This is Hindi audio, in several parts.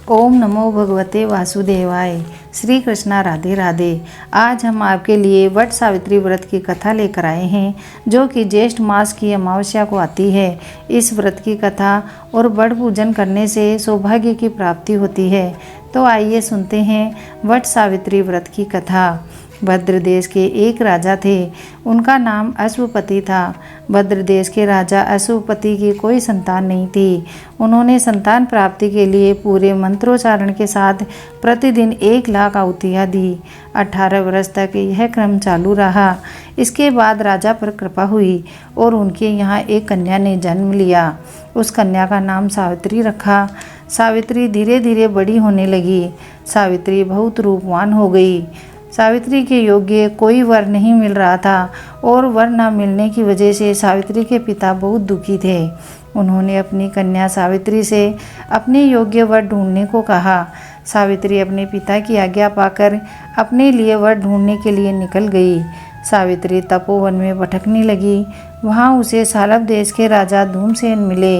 ओम नमो भगवते वासुदेवाय। श्री कृष्णा राधे राधे। आज हम आपके लिए वट सावित्री व्रत की कथा लेकर आए हैं, जो कि ज्येष्ठ मास की अमावस्या को आती है। इस व्रत की कथा और वट पूजन करने से सौभाग्य की प्राप्ति होती है। तो आइए सुनते हैं वट सावित्री व्रत की कथा। भद्र देश के एक राजा थे, उनका नाम अश्वपति था। भद्र देश के राजा अश्वपति की कोई संतान नहीं थी। उन्होंने संतान प्राप्ति के लिए पूरे मंत्रोच्चारण के साथ प्रतिदिन 1,00,000 आहुतियाँ दी। 18 वर्ष तक यह क्रम चालू रहा। इसके बाद राजा पर कृपा हुई और उनके यहाँ एक कन्या ने जन्म लिया। उस कन्या का नाम सावित्री रखा। सावित्री धीरे धीरे बड़ी होने लगी। सावित्री बहुत रूपवान हो गई। सावित्री के योग्य कोई वर नहीं मिल रहा था और वर न मिलने की वजह से सावित्री के पिता बहुत दुखी थे। उन्होंने अपनी कन्या सावित्री से अपने योग्य वर ढूंढने को कहा। सावित्री अपने पिता की आज्ञा पाकर अपने लिए वर ढूंढने के लिए निकल गई। सावित्री तपोवन में भटकने लगी। वहाँ उसे सालव देश के राजा धूमसेन मिले।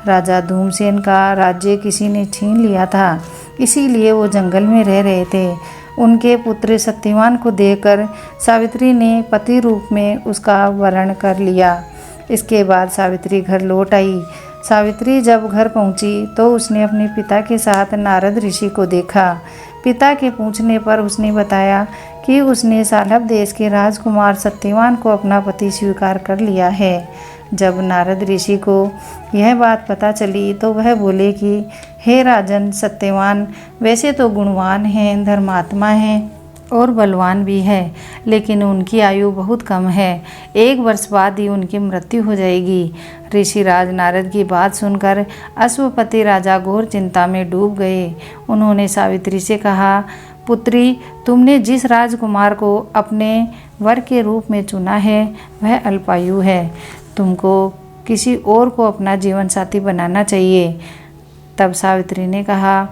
राजा धूमसेन का राज्य किसी ने छीन लिया था, इसीलिए वो जंगल में रह रहे थे। उनके पुत्र सत्यवान को देखकर सावित्री ने पति रूप में उसका वरण कर लिया। इसके बाद सावित्री घर लौट आई। सावित्री जब घर पहुंची तो उसने अपने पिता के साथ नारद ऋषि को देखा। पिता के पूछने पर उसने बताया कि उसने सालव देश के राजकुमार सत्यवान को अपना पति स्वीकार कर लिया है। जब नारद ऋषि को यह बात पता चली तो वह बोले कि हे राजन, सत्यवान वैसे तो गुणवान हैं, धर्मात्मा हैं और बलवान भी है, लेकिन उनकी आयु बहुत कम है। 1 वर्ष बाद ही उनकी मृत्यु हो जाएगी। ऋषिराज नारद की बात सुनकर अश्वपति राजा घोर चिंता में डूब गए। उन्होंने सावित्री से कहा, पुत्री, तुमने जिस राजकुमार को अपने वर के रूप में चुना है वह अल्पायु है। तुमको किसी और को अपना जीवन साथी बनाना चाहिए। तब सावित्री ने कहा,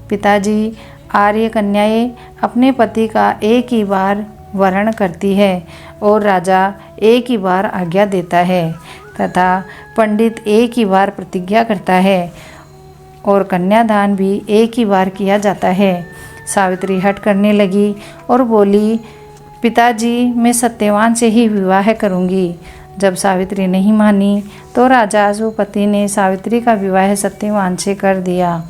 पिताजी, आर्य कन्याएं अपने पति का एक ही बार वरण करती है और राजा एक ही बार आज्ञा देता है तथा पंडित एक ही बार प्रतिज्ञा करता है और कन्यादान भी एक ही बार किया जाता है। सावित्री हट करने लगी और बोली, पिताजी, मैं सत्यवान से ही विवाह करूंगी। जब सावित्री नहीं मानी तो राजा अश्वपति ने सावित्री का विवाह सत्यवान से कर दिया।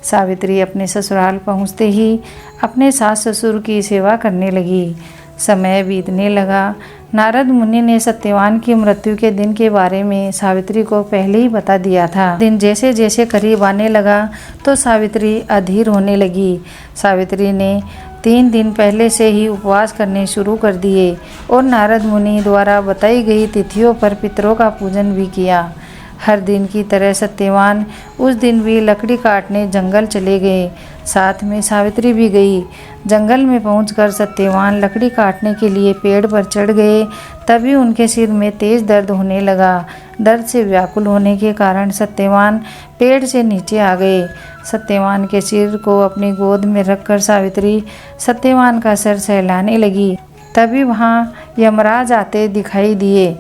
सावित्री अपने ससुराल पहुंचते ही अपने सास ससुर की सेवा करने लगी। समय बीतने लगा। नारद मुनि ने सत्यवान की मृत्यु के दिन के बारे में सावित्री को पहले ही बता दिया था। दिन जैसे जैसे करीब आने लगा तो सावित्री अधीर होने लगी। सावित्री ने 3 दिन पहले से ही उपवास करने शुरू कर दिए और नारद मुनि द्वारा बताई गई तिथियों पर पितरों का पूजन भी किया। हर दिन की तरह सत्यवान उस दिन भी लकड़ी काटने जंगल चले गए। साथ में सावित्री भी गई। जंगल में पहुंचकर सत्यवान लकड़ी काटने के लिए पेड़ पर चढ़ गए। तभी उनके सिर में तेज दर्द होने लगा। दर्द से व्याकुल होने के कारण सत्यवान पेड़ से नीचे आ गए। सत्यवान के सिर को अपनी गोद में रखकर सावित्री सत्यवान का सर सहलाने लगी। तभी वहाँ यमराज आते दिखाई दिए।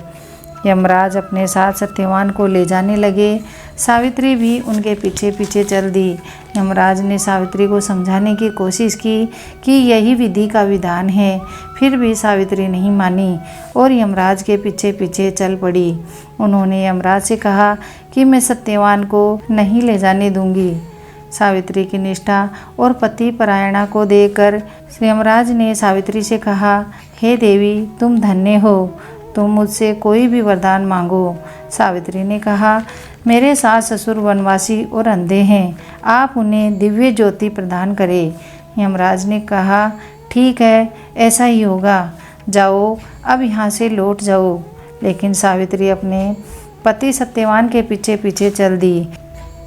यमराज अपने साथ सत्यवान को ले जाने लगे। सावित्री भी उनके पीछे पीछे चल दी। यमराज ने सावित्री को समझाने की कोशिश की कि यही विधि का विधान है, फिर भी सावित्री नहीं मानी और यमराज के पीछे पीछे चल पड़ी। उन्होंने यमराज से कहा कि मैं सत्यवान को नहीं ले जाने दूंगी। सावित्री की निष्ठा और पति परायणा को देखकर यमराज ने सावित्री से कहा, हे देवी, तुम धन्य हो, तुम मुझसे कोई भी वरदान मांगो। सावित्री ने कहा, मेरे सास ससुर वनवासी और अंधे हैं, आप उन्हें दिव्य ज्योति प्रदान करें। यमराज ने कहा, ठीक है, ऐसा ही होगा, जाओ अब यहाँ से लौट जाओ। लेकिन सावित्री अपने पति सत्यवान के पीछे पीछे चल दी।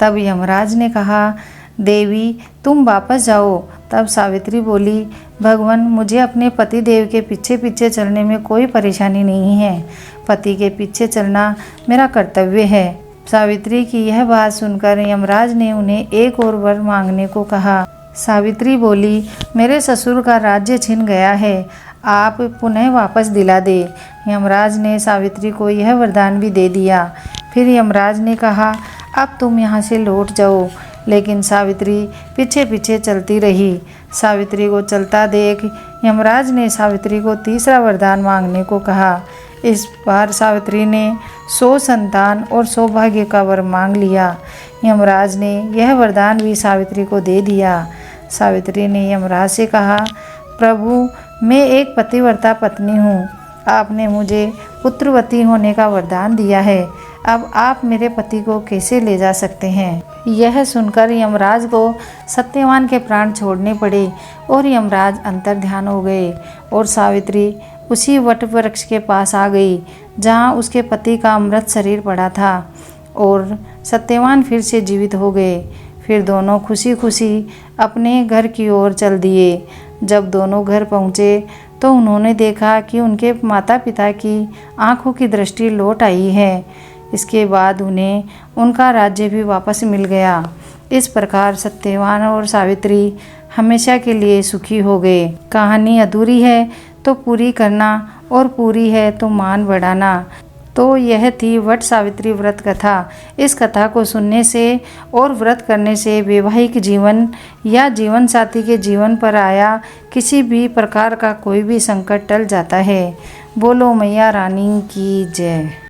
तब यमराज ने कहा, देवी, तुम वापस जाओ। तब सावित्री बोली, भगवान, मुझे अपने पति देव के पीछे पीछे चलने में कोई परेशानी नहीं है। पति के पीछे चलना मेरा कर्तव्य है। सावित्री की यह बात सुनकर यमराज ने उन्हें एक और वर मांगने को कहा। सावित्री बोली, मेरे ससुर का राज्य छिन गया है, आप पुनः वापस दिला दे। यमराज ने सावित्री को यह वरदान भी दे दिया। फिर यमराज ने कहा, अब तुम यहाँ से लौट जाओ। लेकिन सावित्री पीछे पीछे चलती रही। सावित्री को चलता देख यमराज ने सावित्री को तीसरा वरदान मांगने को कहा। इस बार सावित्री ने 100 संतान और सौभाग्य का वर मांग लिया। यमराज ने यह वरदान भी सावित्री को दे दिया। सावित्री ने यमराज से कहा, प्रभु, मैं एक पतिव्रता पत्नी हूँ। आपने मुझे पुत्रवती होने का वरदान दिया है। अब आप मेरे पति को कैसे ले जा सकते हैं? यह सुनकर यमराज को सत्यवान के प्राण छोड़ने पड़े और यमराज अंतर्ध्यान हो गए और सावित्री उसी वट वृक्ष के पास आ गई जहाँ उसके पति का अमृत शरीर पड़ा था और सत्यवान फिर से जीवित हो गए। फिर दोनों खुशी खुशी अपने घर की ओर चल दिए। जब दोनों घर पहुँचे तो उन्होंने देखा कि उनके माता पिता की आंखों की दृष्टि लौट आई है। इसके बाद उन्हें उनका राज्य भी वापस मिल गया। इस प्रकार सत्यवान और सावित्री हमेशा के लिए सुखी हो गए। कहानी अधूरी है तो पूरी करना और पूरी है तो मान बढ़ाना। तो यह थी वट सावित्री व्रत कथा। इस कथा को सुनने से और व्रत करने से वैवाहिक जीवन या जीवन साथी के जीवन पर आया किसी भी प्रकार का कोई भी संकट टल जाता है। बोलो मैया रानी की जय।